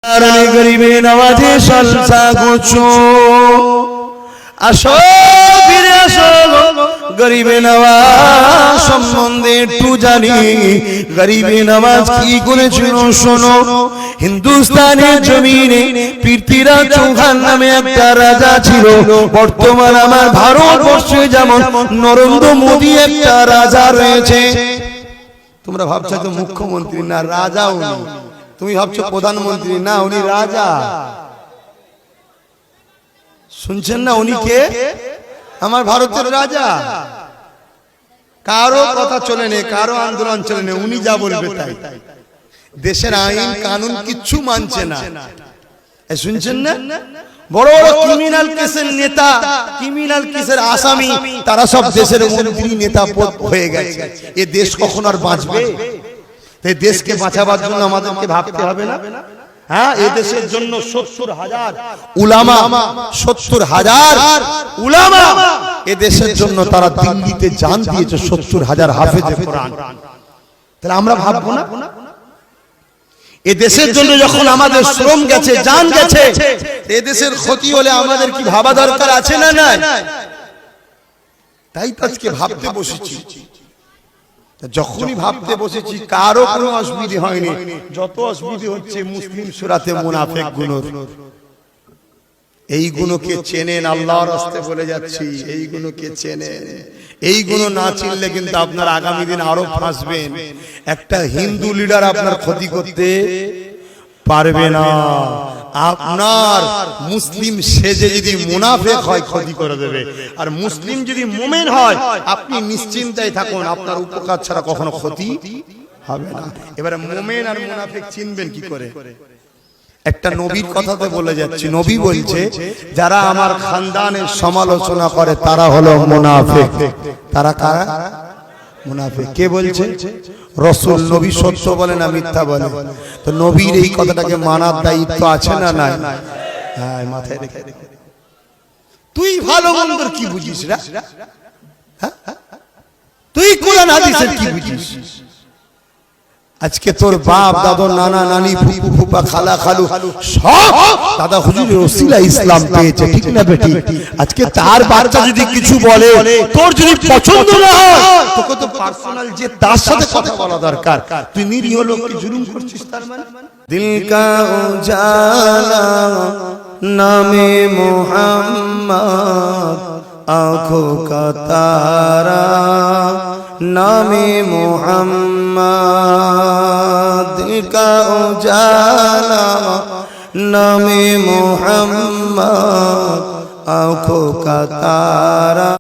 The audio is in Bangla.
গরিবে নওয়াজে সলসা গুছো আসো ফিরে আসো গরিবে নওয়াজ সম্বন্ধে একটু জানি গরিবে নওয়াজ কি করেছিল শোনো হিন্দুস্তানের জমিনে পৃথ্বীরাজ চৌহান নামে একটা রাজা ছিল বর্তমান আমার ভারতবর্ষে যেমন নরেন্দ্র মোদী একটা রাজা রয়েছে তোমরা ভাবছো তো মুখ্যমন্ত্রী না রাজা উনি তুমি ভাবছো প্রধানমন্ত্রী না উনি রাজা শুনছেন না উনি কে আমার ভারতের রাজা কারো কথা চলে নেই কারো আন্দোলন চলে নেই উনি যা বলবে তাই দেশের আইন কানুন কিচ্ছু মানছে না শুনছেন না বড় বড় ক্রিমিনাল কেসের নেতা ক্রিমিনাল কেসের আসামি তারা সব দেশের মন্ত্রী নেতা হয়ে গেছে এ দেশ কখন আর বাঁচবে এই দেশকে বাঁচাবার জন্য আমাদেরকে ভাবতে হবে না হ্যাঁ এই দেশের জন্য ৭০,০০০ উলামা ৭০,০০০ উলামা এই দেশের জন্য তারা দিল্লিতে জান দিয়েছে ৭০,০০০ হাফেজে কোরআন তাহলে আমরা ভাববো না এই দেশের জন্য যখন আমাদের শ্রম গেছে জান গেছে এই দেশের ক্ষতি হলে আমাদের কি ভাবা দরকার আছে না নাই তাই আজকে ভাবতে বসেছি যখনই ভাবতে বসেছি কারো কোনো অসুবিধা হয়নি যত অসুবিধা হচ্ছে মুসলিম সূরাতে মুনাফিক গুণর এই গুণকে চেনেন আল্লাহর রাস্তে বলে যাচ্ছি এই গুণকে চেনেন এই গুণ না চিনলে কিন্তু আপনার আগামী দিন আরো ফাঁসবেন একটা হিন্দু লিডার আপনার ক্ষতি করতে পারবে না আপনার মুসলিম সেজে যদি মুনাফিক হয় ক্ষতি করে দেবে আর মুসলিম যদি মুমিন হয় আপনি নিশ্চিন্তায় থাকুন আপনার উপকার ছাড়া কখনো ক্ষতি হবে না এবারে মুমিন আর মুনাফিক চিনবেন কি করে একটা নবীর কথাতে বলে যাচ্ছি নবী বলছে যারা আমার খানদানের সমালোচনা করে তারা হলো মুনাফিক তারা কারা মুনাফিক কে বলছে রাসূল নবী সত্য বলে না মিথ্যা বলে তো নবীর এই কথাটাকে মানার দায়িত্ব আছে না নাই হ্যাঁ মাথায় রেখে তুই ভালো মন্দের কি বুঝিস রে তুই কোরআন হাদিসের কি বুঝিস আজকে তোর বাপ দাদা নানা নানি ফুফু ফুফা খালা খালু সব দাদা হুজুরের ওসিলা ইসলাম পেয়েছে ঠিক না বেটি আজকে তার বাচ্চা যদি কিছু বলে তোর যদি পছন্দ না হয় তোকে তো পার্সোনাল যে তার সাথে কথা বলা দরকার তুই নিরীহ লোককে জুলুম করছিস তার মানে দিল কা উজালা নামে মুহাম্মদ आँखों का तारा नामे मुहम्मद दिल का उजाला नामे मुहम्मद आँखों का तारा